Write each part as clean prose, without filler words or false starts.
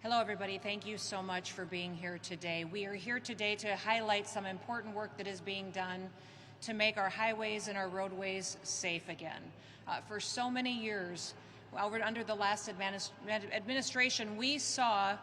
Hello, everybody. Thank you so much for being here today. We are here today to highlight some important work that is being done to make our highways and our roadways safe again. For so many years, under the last administration, we saw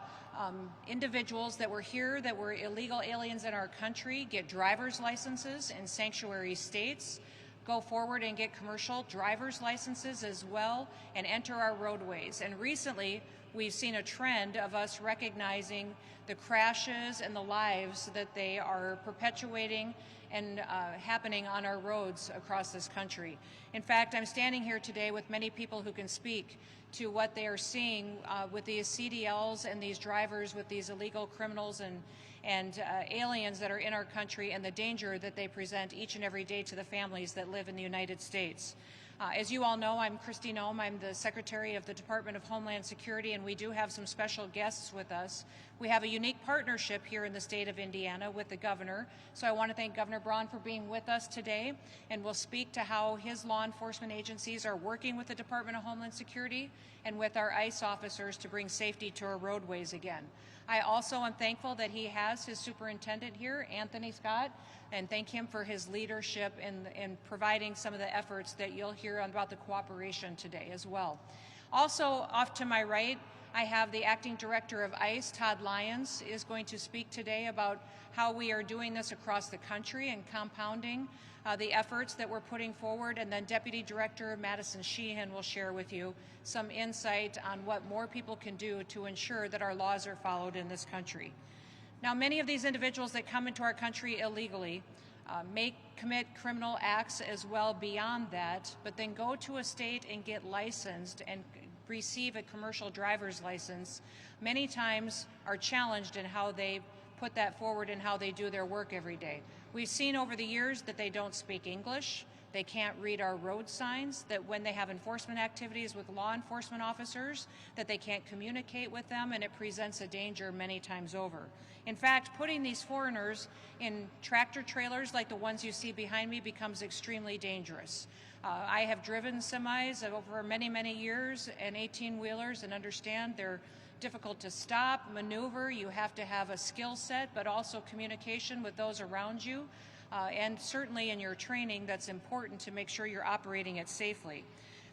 individuals that were here that were illegal aliens in our country get driver's licenses in sanctuary states, go forward and get commercial driver's licenses as well, and enter our roadways. And recently, we've seen a trend of us recognizing the crashes and the lives that they are perpetuating and happening on our roads across this country. In fact, I'm standing here today with many people who can speak to what they are seeing with these CDLs and these drivers with these illegal criminals and aliens that are in our country, and the danger that they present each and every day to the families that live in the United States. As you all know, I'm Kristi Noem. I'm the Secretary of the Department of Homeland Security, and we do have some special guests with us. We have a unique partnership here in the state of Indiana with the governor, so I want to thank Governor Braun for being with us today, and we'll speak to how his law enforcement agencies are working with the Department of Homeland Security and with our ICE officers to bring safety to our roadways again. I also am thankful that he has his superintendent here, Anthony Scott, and thank him for his leadership in providing some of the efforts that you'll hear about the cooperation today as well. Also, off to my right, I have the Acting Director of ICE, Todd Lyons, is going to speak today about how we are doing this across the country and compounding the efforts that we're putting forward. And then Deputy Director Madison Sheehan will share with you some insight on what more people can do to ensure that our laws are followed in this country. Now, many of these individuals that come into our country illegally may commit criminal acts as well beyond that, but then go to a state and get licensed and receive a commercial driver's license, many times are challenged in how they put that forward and how they do their work every day. We've seen over the years that they don't speak English, they can't read our road signs, that when they have enforcement activities with law enforcement officers, that they can't communicate with them, and it presents a danger many times over. In fact, putting these foreigners in tractor trailers like the ones you see behind me becomes extremely dangerous. I have driven semis over many, many years and 18-wheelers and understand they're difficult to stop, maneuver. You have to have a skill set, but also communication with those around you. And certainly in your training, that's important to make sure you're operating it safely.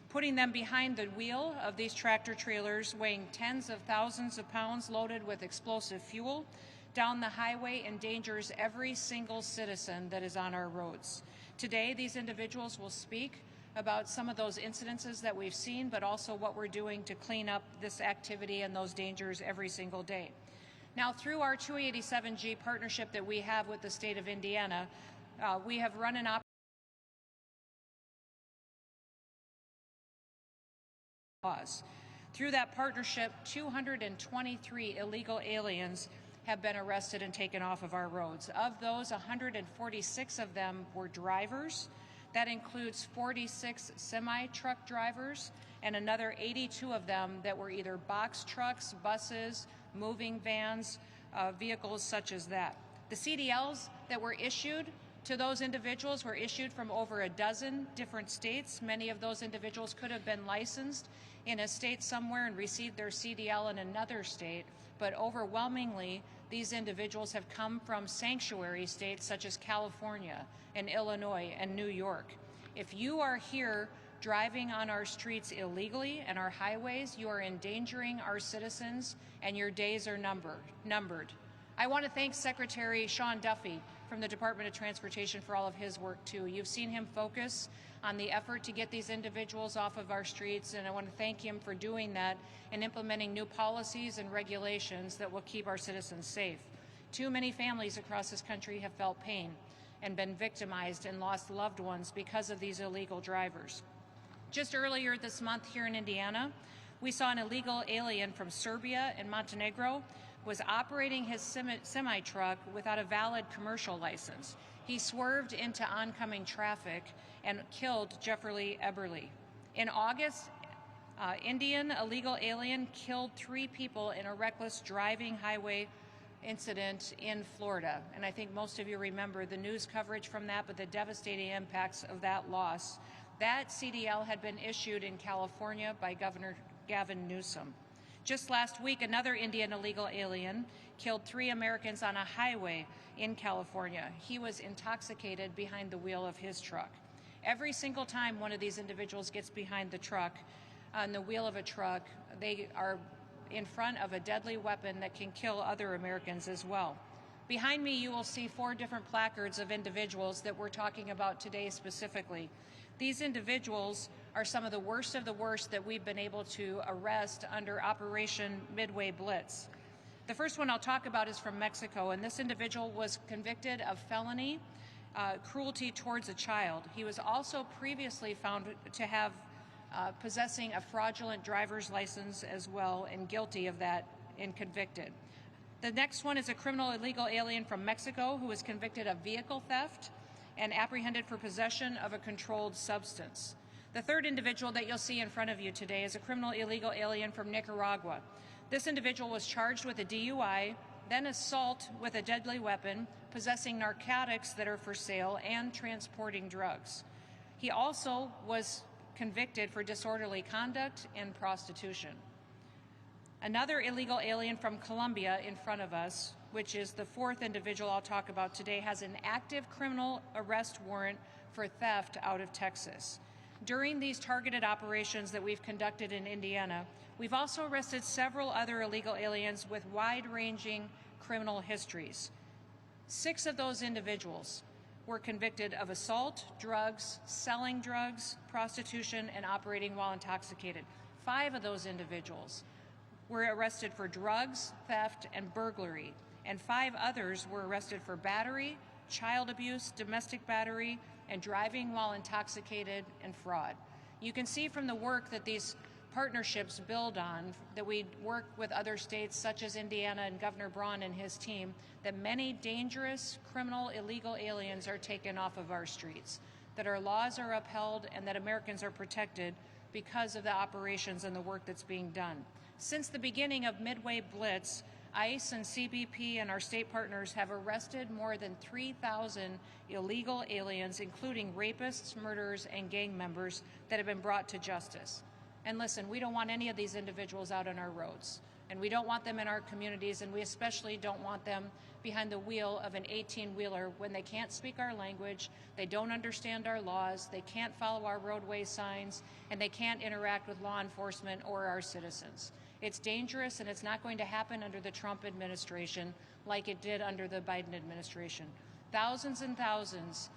Putting them behind the wheel of these tractor trailers weighing tens of thousands of pounds loaded with explosive fuel down the highway endangers every single citizen that is on our roads. Today, these individuals will speak about some of those incidences that we've seen, but also what we're doing to clean up this activity and those dangers every single day. Now, through our 287G partnership that we have with the state of Indiana, we have run an laws. Through that partnership, 223 illegal aliens have been arrested and taken off of our roads. Of those, 146 of them were drivers. That includes 46 semi-truck drivers and another 82 of them that were either box trucks, buses, moving vans, vehicles such as that. The CDLs that were issued to those individuals were issued from over a dozen different states. Many of those individuals could have been licensed in a state somewhere and received their CDL in another state, but overwhelmingly, these individuals have come from sanctuary states such as California and Illinois and New York. If you are here driving on our streets illegally and our highways, you are endangering our citizens and your days are numbered. I want to thank Secretary Sean Duffy from the Department of Transportation for all of his work, too. You've seen him focus on the effort to get these individuals off of our streets, and I want to thank him for doing that and implementing new policies and regulations that will keep our citizens safe. Too many families across this country have felt pain and been victimized and lost loved ones because of these illegal drivers. Just earlier this month here in Indiana, we saw an illegal alien from Serbia and Montenegro was operating his semi-truck without a valid commercial license. He swerved into oncoming traffic and killed Jeffrey Eberly. In August, Indian illegal alien killed 3 people in a reckless driving highway incident in Florida. And I think most of you remember the news coverage from that, but the devastating impacts of that loss. That CDL had been issued in California by Governor Gavin Newsom. Just last week, another Indian illegal alien killed 3 Americans on a highway in California. He was intoxicated behind the wheel of his truck. Every single time one of these individuals gets behind the truck, on the wheel of a truck, they are in front of a deadly weapon that can kill other Americans as well. Behind me, you will see 4 different placards of individuals that we're talking about today specifically. These individuals are some of the worst that we've been able to arrest under Operation Midway Blitz. The first one I'll talk about is from Mexico, and this individual was convicted of felony cruelty towards a child. He was also previously found to have possessing a fraudulent driver's license as well, and guilty of that and convicted. The next one is a criminal illegal alien from Mexico who was convicted of vehicle theft and apprehended for possession of a controlled substance. The third individual that you'll see in front of you today is a criminal illegal alien from Nicaragua. This individual was charged with a DUI, then assault with a deadly weapon, possessing narcotics that are for sale, and transporting drugs. He also was convicted for disorderly conduct and prostitution. Another illegal alien from Colombia in front of us, which is the 4th individual I'll talk about today, has an active criminal arrest warrant for theft out of Texas. During these targeted operations that we've conducted in Indiana, we've also arrested several other illegal aliens with wide-ranging criminal histories. 6 of those individuals were convicted of assault, drugs, selling drugs, prostitution, and operating while intoxicated. 5 of those individuals were arrested for drugs, theft, and burglary, and 5 others were arrested for battery, child abuse, domestic battery, and driving while intoxicated, and fraud. You can see from the work that these partnerships build on, that we work with other states such as Indiana and Governor Braun and his team, that many dangerous criminal illegal aliens are taken off of our streets, that our laws are upheld, and that Americans are protected because of the operations and the work that's being done. Since the beginning of Midway Blitz, ICE and CBP and our state partners have arrested more than 3,000 illegal aliens, including rapists, murderers, and gang members that have been brought to justice. And listen, we don't want any of these individuals out on our roads, and we don't want them in our communities, and we especially don't want them behind the wheel of an 18-wheeler when they can't speak our language, they don't understand our laws, they can't follow our roadway signs, and they can't interact with law enforcement or our citizens. It's dangerous, and it's not going to happen under the Trump administration like it did under the Biden administration. Thousands and thousands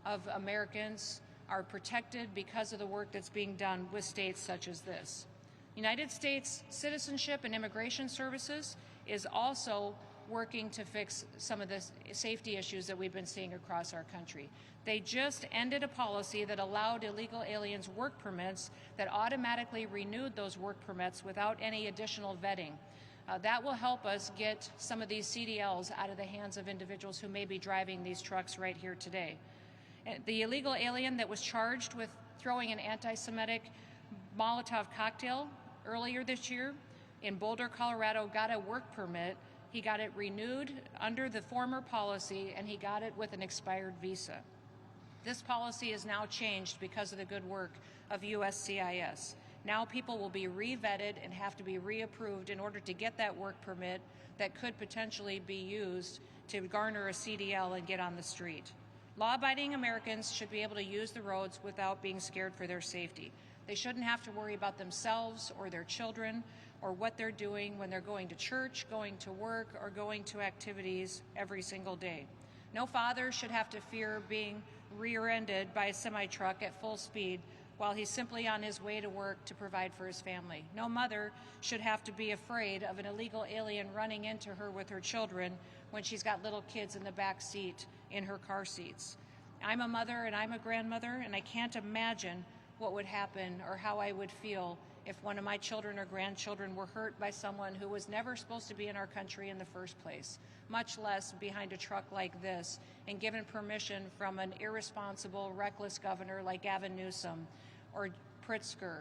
of Americans are protected because of the work that's being done with states such as this. United States Citizenship and Immigration Services is also working to fix some of the safety issues that we've been seeing across our country. They just ended a policy that allowed illegal aliens work permits that automatically renewed those work permits without any additional vetting. That will help us get some of these CDLs out of the hands of individuals who may be driving these trucks right here today. The illegal alien that was charged with throwing an anti-Semitic Molotov cocktail earlier this year in Boulder, Colorado, got a work permit. He got it renewed under the former policy, and he got it with an expired visa. This policy is now changed because of the good work of USCIS. Now people will be re-vetted and have to be reapproved in order to get that work permit that could potentially be used to garner a CDL and get on the street. Law-abiding Americans should be able to use the roads without being scared for their safety. They shouldn't have to worry about themselves or their children or what they're doing when they're going to church, going to work, or going to activities every single day. No father should have to fear being rear-ended by a semi-truck at full speed while he's simply on his way to work to provide for his family. No mother should have to be afraid of an illegal alien running into her with her children when she's got little kids in the back seat in her car seats. I'm a mother and I'm a grandmother, and I can't imagine what would happen or how I would feel if one of my children or grandchildren were hurt by someone who was never supposed to be in our country in the first place, much less behind a truck like this and given permission from an irresponsible, reckless governor like Gavin Newsom or Pritzker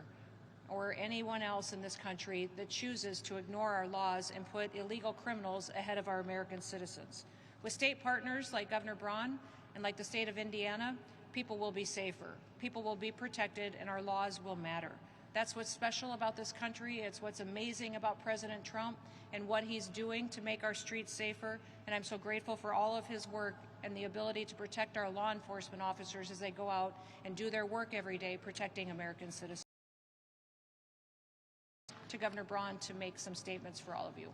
or anyone else in this country that chooses to ignore our laws and put illegal criminals ahead of our American citizens. With state partners like Governor Braun and like the state of Indiana, people will be safer, people will be protected, and our laws will matter. That's what's special about this country. It's what's amazing about President Trump and what he's doing to make our streets safer. And I'm so grateful for all of his work and the ability to protect our law enforcement officers as they go out and do their work every day protecting American citizens. To Governor Braun to make some statements for all of you.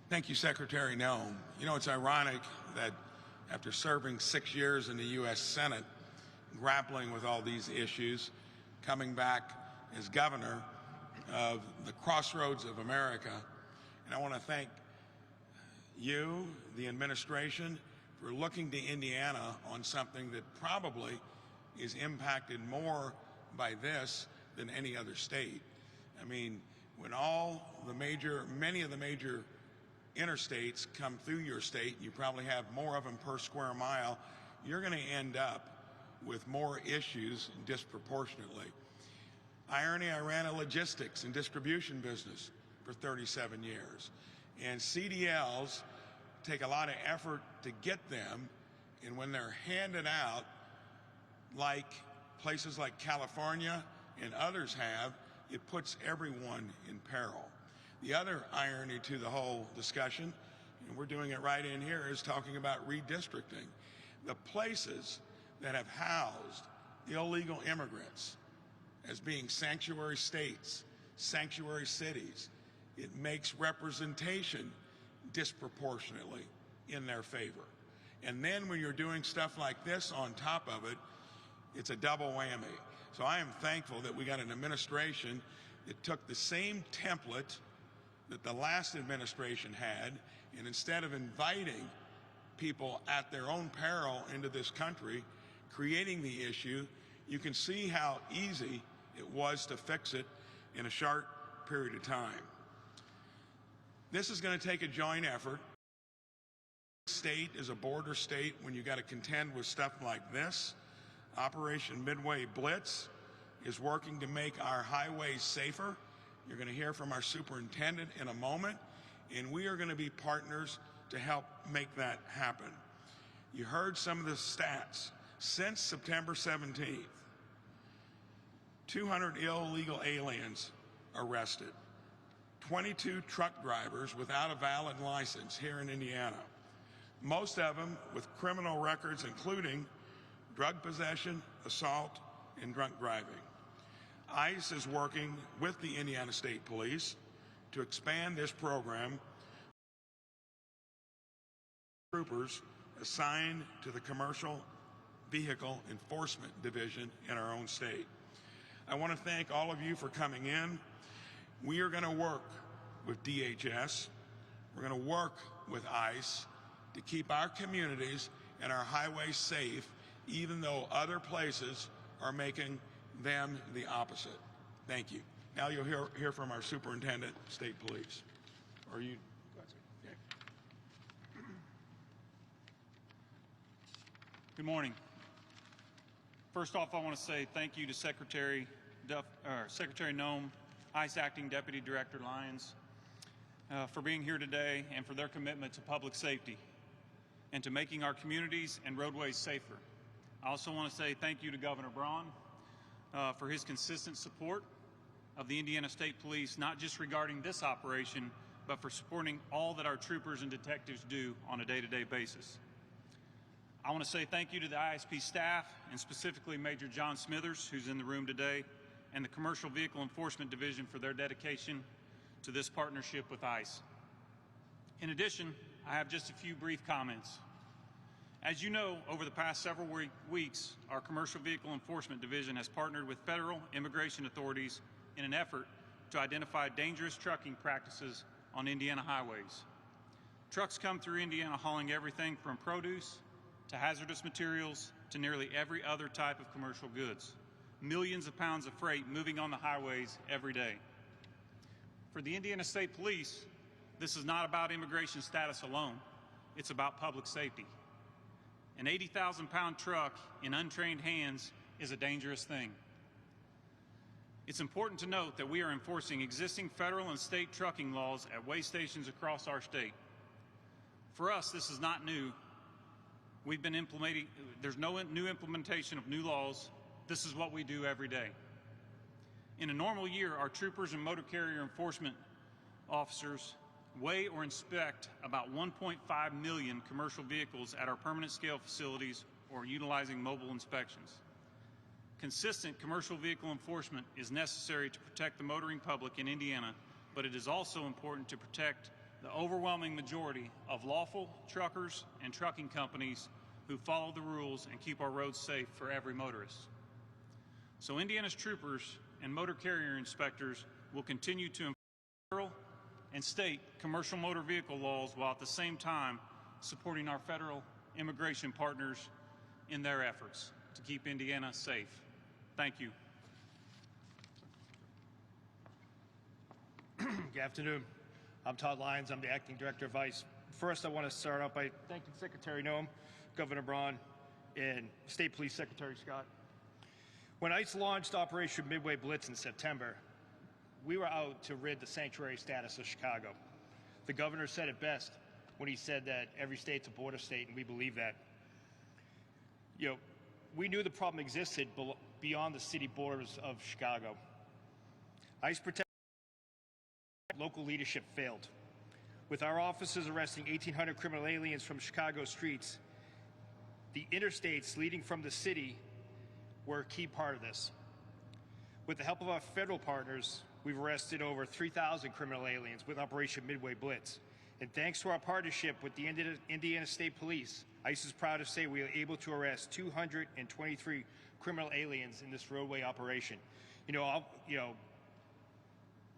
Thank you, Secretary Noem. You know, it's ironic that after serving 6 years in the U.S. Senate, grappling with all these issues, coming back as governor of the crossroads of America, and I want to thank you, the administration, for looking to Indiana on something that probably is impacted more by this than any other state. I mean, when many of the major interstates come through your state, you probably have more of them per square mile, you're going to end up with more issues disproportionately. Irony, I ran a logistics and distribution business for 37 years. And CDLs take a lot of effort to get them, and when they're handed out, like places like California and others have, it puts everyone in peril. The other irony to the whole discussion, and we're doing it right in here, is talking about redistricting. The places that have housed illegal immigrants as being sanctuary states, sanctuary cities, it makes representation disproportionately in their favor. And then when you're doing stuff like this on top of it, it's a double whammy. So I am thankful that we got an administration that took the same template that the last administration had, and instead of inviting people at their own peril into this country, creating the issue, you can see how easy it was to fix it in a short period of time. This is going to take a joint effort. State is a border state when you got to contend with stuff like this. Operation Midway Blitz is working to make our highways safer. You're going to hear from our superintendent in a moment, and we are going to be partners to help make that happen. You heard some of the stats. Since September 17th, 200 illegal aliens arrested, 22 truck drivers without a valid license here in Indiana, most of them with criminal records including drug possession, assault, and drunk driving. ICE is working with the Indiana State Police to expand this program. Troopers assigned to the Commercial Vehicle Enforcement Division in our own state. I want to thank all of you for coming in. We are going to work with DHS. We're going to work with ICE to keep our communities and our highways safe, even though other places are making them the opposite. Thank you. Now you'll hear from our Superintendent, State Police. Or you? Okay. Good morning. First off, I want to say thank you to Secretary Noem, ICE Acting Deputy Director Lyons, for being here today and for their commitment to public safety and to making our communities and roadways safer. I also want to say thank you to Governor Braun for his consistent support of the Indiana State Police, not just regarding this operation, but for supporting all that our troopers and detectives do on a day-to-day basis. I want to say thank you to the ISP staff, and specifically Major John Smithers, who's in the room today, and the Commercial Vehicle Enforcement Division for their dedication to this partnership with ICE. In addition, I have just a few brief comments. As you know, over the past several weeks, our Commercial Vehicle Enforcement Division has partnered with federal immigration authorities in an effort to identify dangerous trucking practices on Indiana highways. Trucks come through Indiana hauling everything from produce to hazardous materials to nearly every other type of commercial goods. Millions of pounds of freight moving on the highways every day. For the Indiana State Police, this is not about immigration status alone. It's about public safety. An 80,000-pound truck in untrained hands is a dangerous thing. It's important to note that we are enforcing existing federal and state trucking laws at weigh stations across our state. For us, this is not new. There's no new implementation of new laws. This is what we do every day. In a normal year, our troopers and motor carrier enforcement officers weigh or inspect about 1.5 million commercial vehicles at our permanent scale facilities or utilizing mobile inspections. Consistent commercial vehicle enforcement is necessary to protect the motoring public in Indiana, but it is also important to protect the overwhelming majority of lawful truckers and trucking companies who follow the rules and keep our roads safe for every motorist. So Indiana's troopers and motor carrier inspectors will continue to enforce federal and state commercial motor vehicle laws while at the same time supporting our federal immigration partners in their efforts to keep Indiana safe. Thank you. Good afternoon. I'm Todd Lyons. I'm the Acting Director of ICE. First, I want to start out by thanking Secretary Noem, Governor Braun, and State Police Secretary Scott. When ICE launched Operation Midway Blitz in September, we were out to rid the sanctuary status of Chicago. The governor said it best when he said that every state's a border state, and we believe that. We knew the problem existed beyond the city borders of Chicago. ICE protected. Local leadership failed. With our officers arresting 1,800 criminal aliens from Chicago streets, the interstates leading from the city were a key part of this. With the help of our federal partners, we've arrested over 3,000 criminal aliens with Operation Midway Blitz. And thanks to our partnership with the Indiana State Police, ICE is proud to say we were able to arrest 223 criminal aliens in this roadway operation.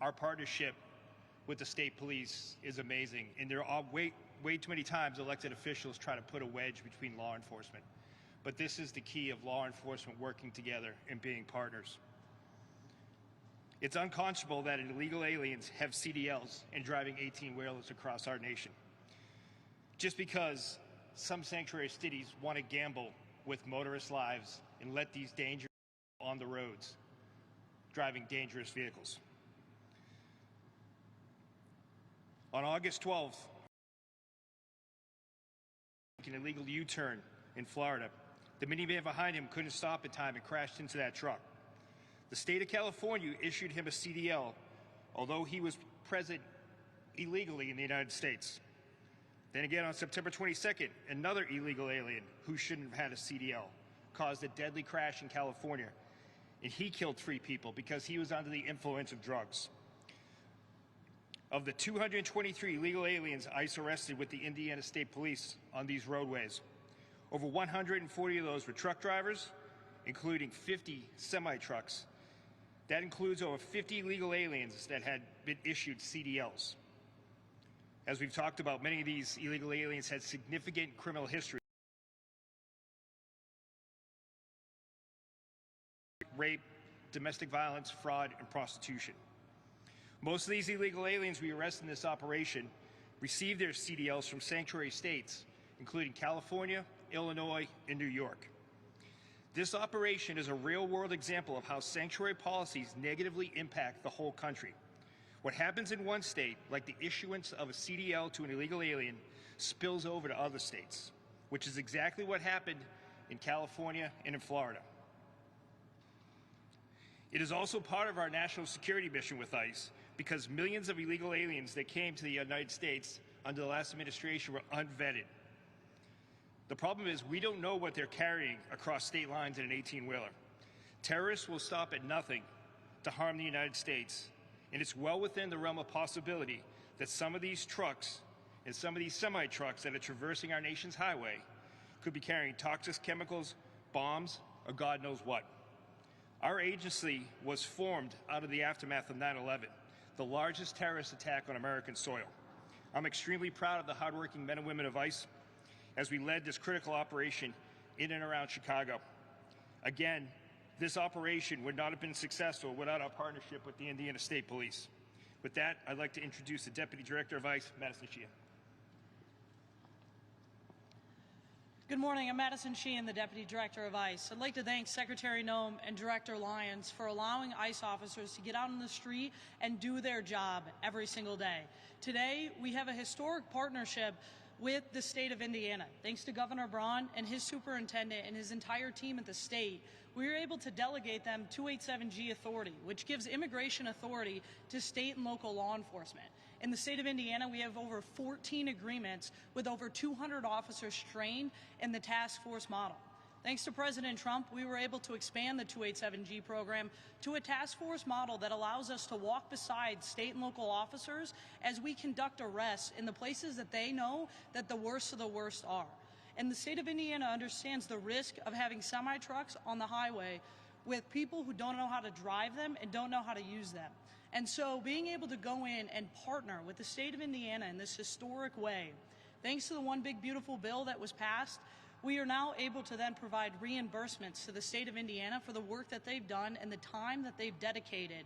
Our partnership with the state police is amazing, and there are way too many times elected officials try to put a wedge between law enforcement. But this is the key of law enforcement working together and being partners. It's unconscionable that illegal aliens have CDLs and driving 18-wheelers across our nation. Just because some sanctuary cities want to gamble with motorist lives and let these dangerous on the roads, driving dangerous vehicles. On August 12th, an illegal U-turn in Florida. The minivan behind him couldn't stop in time and crashed into that truck. The state of California issued him a CDL, although he was present illegally in the United States. Then again, on September 22nd, another illegal alien who shouldn't have had a CDL caused a deadly crash in California, and he killed 3 people because he was under the influence of drugs. Of the 223 illegal aliens ICE arrested with the Indiana State Police on these roadways, over 140 of those were truck drivers, including 50 semi-trucks. That includes over 50 illegal aliens that had been issued CDLs. As we've talked about, many of these illegal aliens had significant criminal history. Rape, domestic violence, fraud, and prostitution. Most of these illegal aliens we arrested in this operation received their CDLs from sanctuary states, including California, Illinois, and New York. This operation is a real-world example of how sanctuary policies negatively impact the whole country. What happens in one state, like the issuance of a CDL to an illegal alien, spills over to other states, which is exactly what happened in California and in Florida. It is also part of our national security mission with ICE, because millions of illegal aliens that came to the United States under the last administration were unvetted. The problem is we don't know what they're carrying across state lines in an 18-wheeler. Terrorists will stop at nothing to harm the United States, and it's well within the realm of possibility that some of these trucks and some of these semi-trucks that are traversing our nation's highway could be carrying toxic chemicals, bombs, or God knows what. Our agency was formed out of the aftermath of 9/11. The largest terrorist attack on American soil. I'm extremely proud of the hardworking men and women of ICE as we led this critical operation in and around Chicago. Again, this operation would not have been successful without our partnership with the Indiana State Police. With that, I'd like to introduce the Deputy Director of ICE, Madison Sheehan. Good morning, I'm Madison Sheehan, the Deputy Director of ICE. I'd like to thank Secretary Noem and Director Lyons for allowing ICE officers to get out on the street and do their job every single day. Today, we have a historic partnership with the state of Indiana. Thanks to Governor Braun and his superintendent and his entire team at the state, we were able to delegate them 287G authority, which gives immigration authority to state and local law enforcement. In the state of Indiana, we have over 14 agreements with over 200 officers trained in the task force model. Thanks to President Trump, we were able to expand the 287G program to a task force model that allows us to walk beside state and local officers as we conduct arrests in the places that they know that the worst of the worst are. And the state of Indiana understands the risk of having semi-trucks on the highway with people who don't know how to drive them and don't know how to use them. And so being able to go in and partner with the state of Indiana in this historic way, thanks to the One Big Beautiful bill that was passed, we are now able to then provide reimbursements to the state of Indiana for the work that they've done and the time that they've dedicated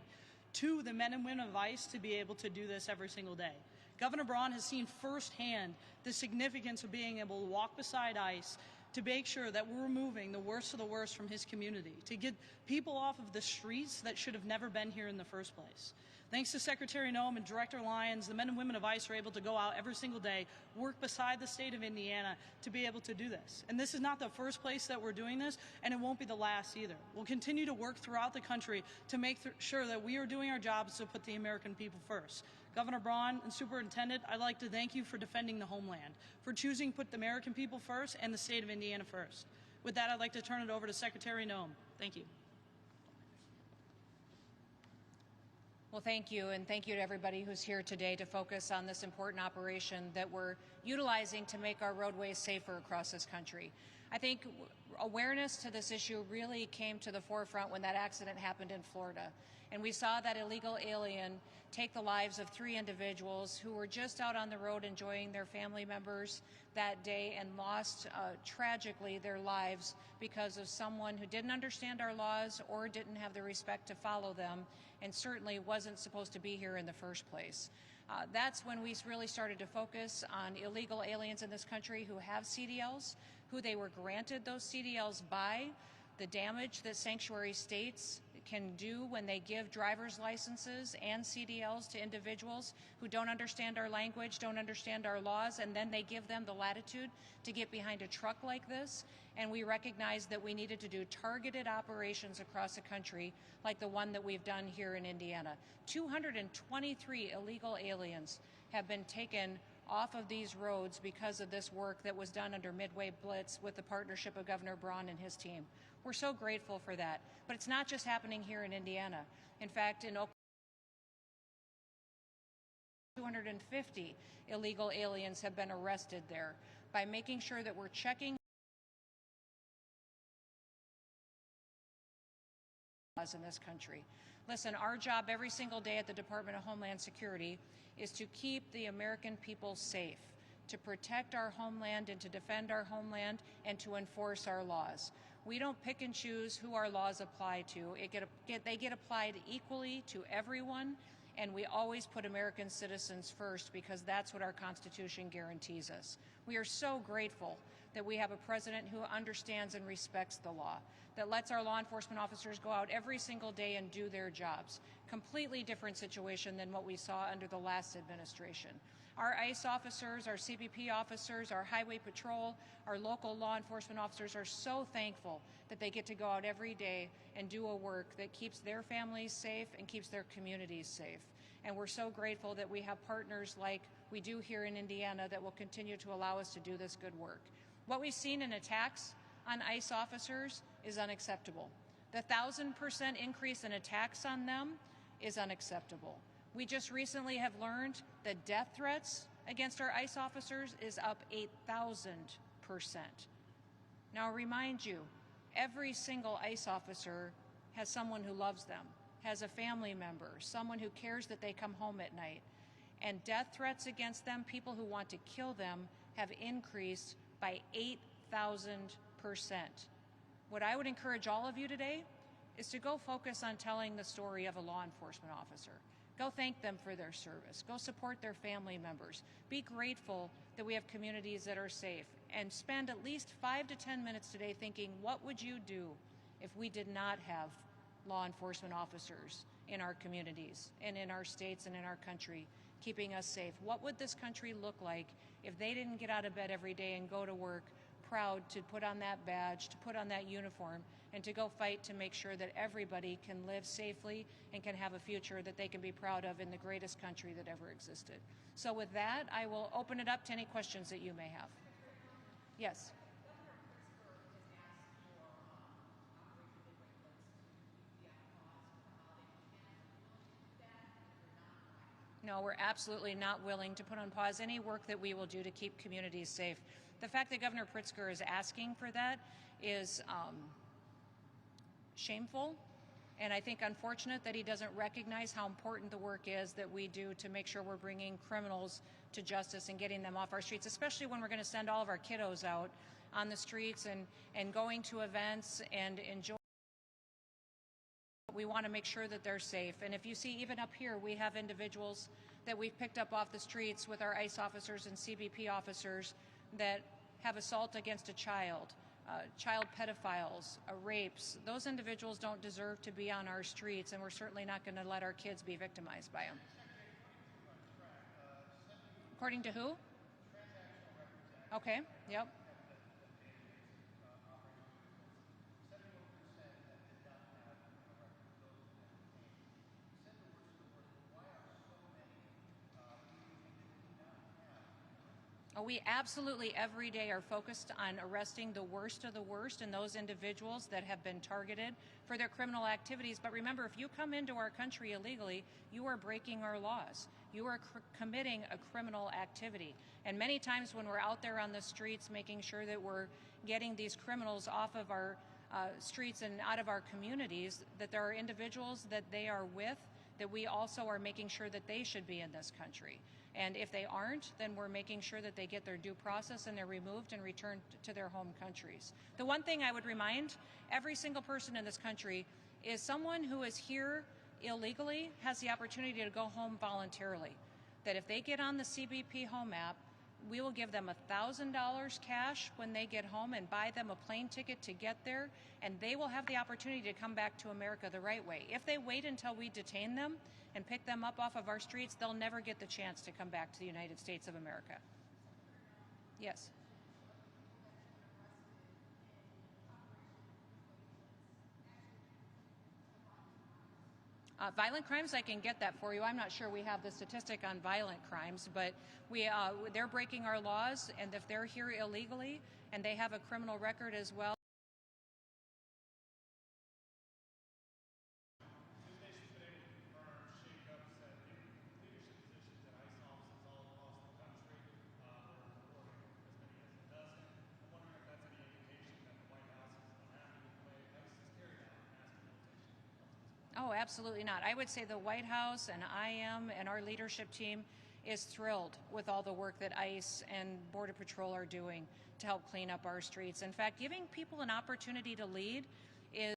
to the men and women of ICE to be able to do this every single day. Governor Braun has seen firsthand the significance of being able to walk beside ICE to make sure that we're removing the worst of the worst from his community, to get people off of the streets that should have never been here in the first place. Thanks to Secretary Noem and Director Lyons, the men and women of ICE are able to go out every single day, work beside the state of Indiana to be able to do this. And this is not the first place that we're doing this, and it won't be the last either. We'll continue to work throughout the country to make sure that we are doing our jobs to put the American people first. Governor Braun and Superintendent, I'd like to thank you for defending the homeland, for choosing to put the American people first and the state of Indiana first. With that, I'd like to turn it over to Secretary Noem. Thank you. Well, thank you, and thank you to everybody who's here today to focus on this important operation that we're utilizing to make our roadways safer across this country. I think awareness to this issue really came to the forefront when that accident happened in Florida. And we saw that illegal alien take the lives of 3 individuals who were just out on the road enjoying their family members that day and lost tragically their lives because of someone who didn't understand our laws or didn't have the respect to follow them and certainly wasn't supposed to be here in the first place. That's when we really started to focus on illegal aliens in this country who have CDLs, who they were granted those CDLs by, the damage that sanctuary states can do when they give driver's licenses and CDLs to individuals who don't understand our language, don't understand our laws, and then they give them the latitude to get behind a truck like this. And we recognized that we needed to do targeted operations across the country like the one that we've done here in Indiana. 223 illegal aliens have been taken off of these roads because of this work that was done under Midway Blitz with the partnership of Governor Braun and his team. We're so grateful for that. But it's not just happening here in Indiana. In fact, in Oklahoma, 250 illegal aliens have been arrested there by making sure that we're checking laws in this country. Listen, our job every single day at the Department of Homeland Security is to keep the American people safe, to protect our homeland and to defend our homeland and to enforce our laws. We don't pick and choose who our laws apply to. They get applied equally to everyone, and we always put American citizens first because that's what our Constitution guarantees us. We are so grateful that we have a president who understands and respects the law, that lets our law enforcement officers go out every single day and do their jobs. Completely different situation than what we saw under the last administration. Our ICE officers, our CBP officers, our highway patrol, our local law enforcement officers are so thankful that they get to go out every day and do a work that keeps their families safe and keeps their communities safe. And we're so grateful that we have partners like we do here in Indiana that will continue to allow us to do this good work. What we've seen in attacks on ICE officers is unacceptable. The 1,000% increase in attacks on them is unacceptable. We just recently have learned that death threats against our ICE officers is up 8,000%. Now, I'll remind you, every single ICE officer has someone who loves them, has a family member, someone who cares that they come home at night. And death threats against them, people who want to kill them, have increased by 8,000%. What I would encourage all of you today is to go focus on telling the story of a law enforcement officer. Go thank them for their service. Go support their family members. Be grateful that we have communities that are safe. And spend at least 5 to 10 minutes today thinking, what would you do if we did not have law enforcement officers in our communities and in our states and in our country keeping us safe? What would this country look like if they didn't get out of bed every day and go to work proud to put on that badge, to put on that uniform, and to go fight to make sure that everybody can live safely and can have a future that they can be proud of in the greatest country that ever existed. So with that, I will open it up to any questions that you may have. Yes. No, we're absolutely not willing to put on pause any work that we will do to keep communities safe. The fact that Governor Pritzker is asking for that is shameful, and I think unfortunate that he doesn't recognize how important the work is that we do to make sure we're bringing criminals to justice and getting them off our streets, especially when we're going to send all of our kiddos out on the streets and going to events and enjoying. We want to make sure that they're safe. And if you see, even up here, we have individuals that we've picked up off the streets with our ICE officers and CBP officers that have assault against a child pedophiles, rapes. Those individuals don't deserve to be on our streets, and we're certainly not going to let our kids be victimized by them. According to who? Okay, yep. We absolutely every day are focused on arresting the worst of the worst and those individuals that have been targeted for their criminal activities. But remember, if you come into our country illegally, you are breaking our laws. You are committing a criminal activity. And many times when we're out there on the streets making sure that we're getting these criminals off of our streets and out of our communities, that there are individuals that they are with that we also are making sure that they should be in this country. And if they aren't, then we're making sure that they get their due process and they're removed and returned to their home countries. The one thing I would remind every single person in this country is someone who is here illegally has the opportunity to go home voluntarily. That if they get on the CBP Home app, we will give them $1,000 cash when they get home and buy them a plane ticket to get there, and they will have the opportunity to come back to America the right way. If they wait until we detain them and pick them up off of our streets, they'll never get the chance to come back to the United States of America. Yes. Violent crimes, I can get that for you. I'm not sure we have the statistic on violent crimes, but they're breaking our laws, and if they're here illegally and they have a criminal record as well. Oh, absolutely not. I would say the White House and I am and our leadership team is thrilled with all the work that ICE and Border Patrol are doing to help clean up our streets. In fact, giving people an opportunity to lead is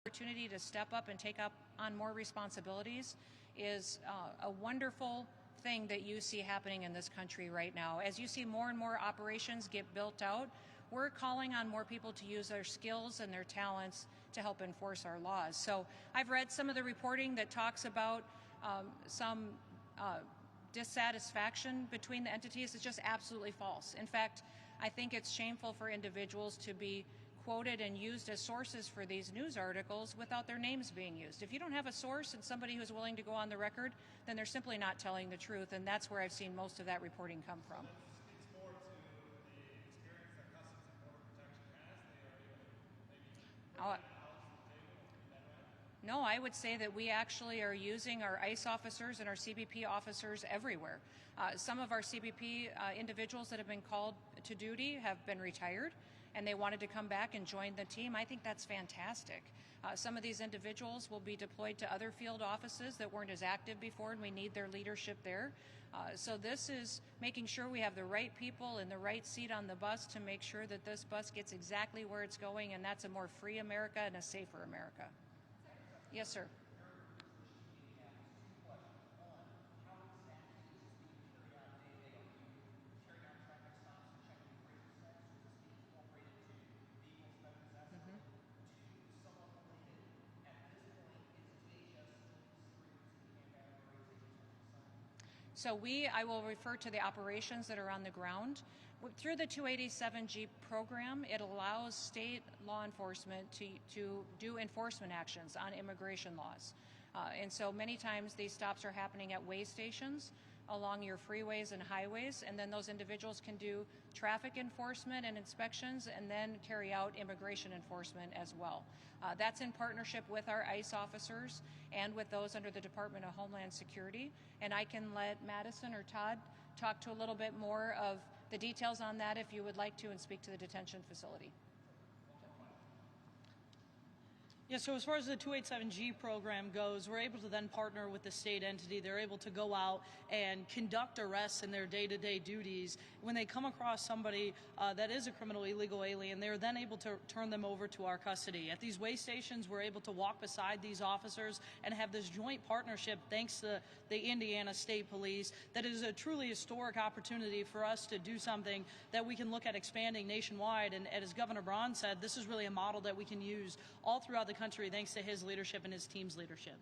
an opportunity to step up and take up on more responsibilities is a wonderful thing that you see happening in this country right now. As you see more and more operations get built out, we're calling on more people to use their skills and their talents to help enforce our laws. So I've read some of the reporting that talks about some dissatisfaction between the entities. It's just absolutely false. In fact, I think it's shameful for individuals to be quoted and used as sources for these news articles without their names being used. If you don't have a source and somebody who's willing to go on the record, then they're simply not telling the truth, and that's where I've seen most of that reporting come from. No, I would say that we actually are using our ICE officers and our CBP officers everywhere. Some of our CBP individuals that have been called to duty have been retired, and they wanted to come back and join the team. I think that's fantastic. Some of these individuals will be deployed to other field offices that weren't as active before, and we need their leadership there. So this is making sure we have the right people in the right seat on the bus to make sure that this bus gets exactly where it's going, and that's a more free America and a safer America. Yes, sir. So I will refer to the operations that are on the ground. Through the 287G program, it allows state law enforcement to do enforcement actions on immigration laws. And so many times these stops are happening at way stations along your freeways and highways, and then those individuals can do traffic enforcement and inspections and then carry out immigration enforcement as well. That's in partnership with our ICE officers and with those under the Department of Homeland Security. And I can let Madison or Todd talk to a little bit more of the details on that if you would like to, and speak to the detention facility. Yeah, so as far as the 287G program goes, we're able to then partner with the state entity. They're able to go out and conduct arrests in their day-to-day duties. When they come across somebody that is a criminal illegal alien, they're then able to turn them over to our custody. At these way stations, we're able to walk beside these officers and have this joint partnership, thanks to the Indiana State Police, that is a truly historic opportunity for us to do something that we can look at expanding nationwide. And as Governor Braun said, this is really a model that we can use all throughout the country thanks to his leadership and his team's leadership.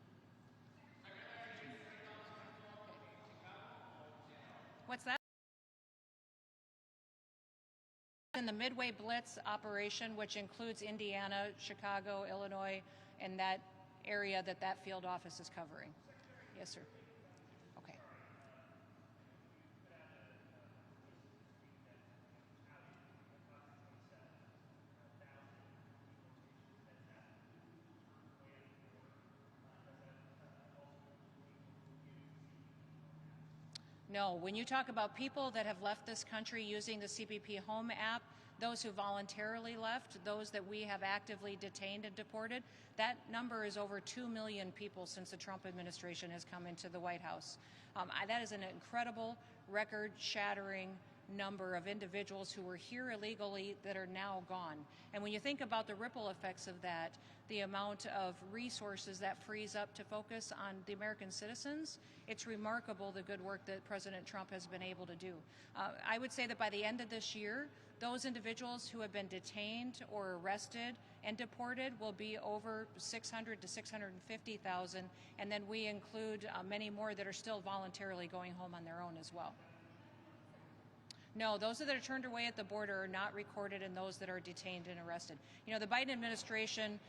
What's that? In the Midway Blitz operation, which includes Indiana, Chicago, Illinois, and that area that field office is covering. Yes, sir. Okay. No, when you talk about people that have left this country using the CBP Home app, those who voluntarily left, those that we have actively detained and deported, that number is over 2 million people since the Trump administration has come into the White House. That is an incredible, record-shattering number of individuals who were here illegally that are now gone. And when you think about the ripple effects of that, the amount of resources that frees up to focus on the American citizens, it's remarkable the good work that President Trump has been able to do. I would say that by the end of this year, those individuals who have been detained or arrested and deported will be over 600 to 650,000, and then we include many more that are still voluntarily going home on their own as well. No, those that are turned away at the border are not recorded in those that are detained and arrested. You know, the Biden administration,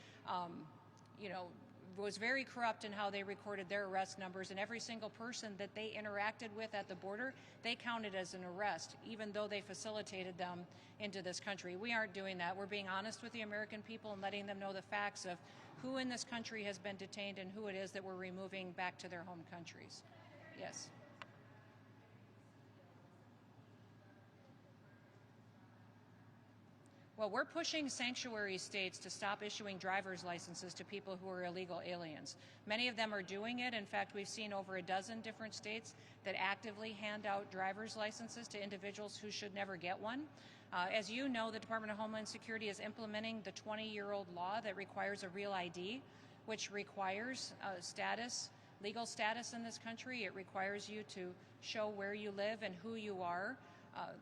was very corrupt in how they recorded their arrest numbers, and every single person that they interacted with at the border, they counted as an arrest, even though they facilitated them into this country. We aren't doing that. We're being honest with the American people and letting them know the facts of who in this country has been detained and who it is that we're removing back to their home countries. Yes. Well, we're pushing sanctuary states to stop issuing driver's licenses to people who are illegal aliens. Many of them are doing it. In fact, we've seen over a dozen different states that actively hand out driver's licenses to individuals who should never get one. As you know, the Department of Homeland Security is implementing the 20-year-old law that requires a real ID, which requires legal status in this country. It requires you to show where you live and who you are.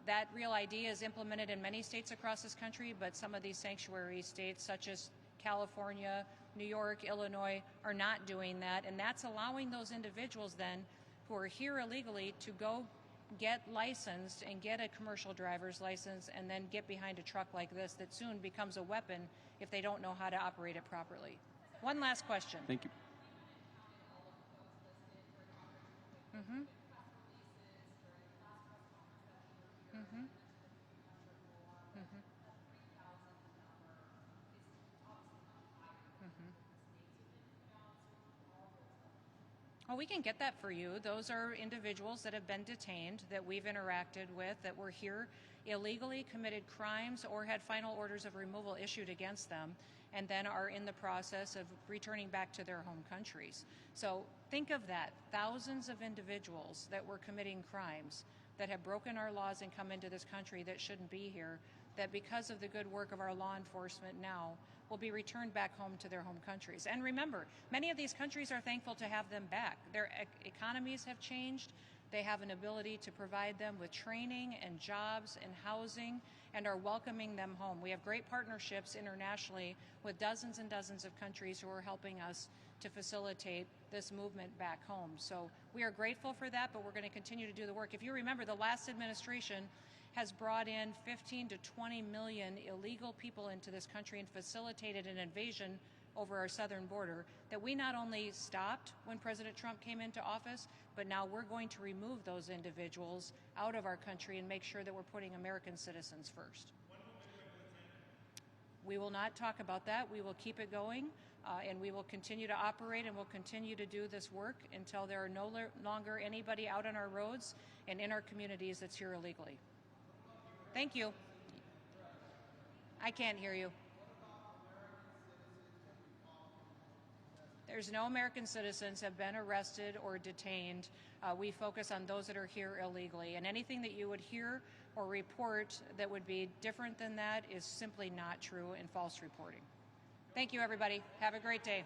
That real ID is implemented in many states across this country, but some of these sanctuary states, such as California, New York, Illinois, are not doing that, and that's allowing those individuals then who are here illegally to go get licensed and get a commercial driver's license and then get behind a truck like this that soon becomes a weapon if they don't know how to operate it properly. One last question. Thank you. Mm-hmm. Well, we can get that for you. Those are individuals that have been detained, that we've interacted with, that were here illegally, committed crimes, or had final orders of removal issued against them, and then are in the process of returning back to their home countries. So think of that. Thousands of individuals that were committing crimes, that have broken our laws and come into this country that shouldn't be here, that because of the good work of our law enforcement now will be returned back home to their home countries. And remember, many of these countries are thankful to have them back. Their economies have changed. They have an ability to provide them with training and jobs and housing and are welcoming them home. We have great partnerships internationally with dozens and dozens of countries who are helping us to facilitate this movement back home. So we are grateful for that, but we're going to continue to do the work. If you remember, the last administration has brought in 15 to 20 million illegal people into this country and facilitated an invasion over our southern border that we not only stopped when President Trump came into office, but now we're going to remove those individuals out of our country and make sure that we're putting American citizens first. We will not talk about that. We will keep it going, and we will continue to operate, and we'll continue to do this work until there are no longer anybody out on our roads and in our communities that's here illegally. Thank you. I can't hear you. There's no American citizens have been arrested or detained. We focus on those that are here illegally, and anything that you would hear or report that would be different than that is simply not true and false reporting. Thank you, everybody. Have a great day.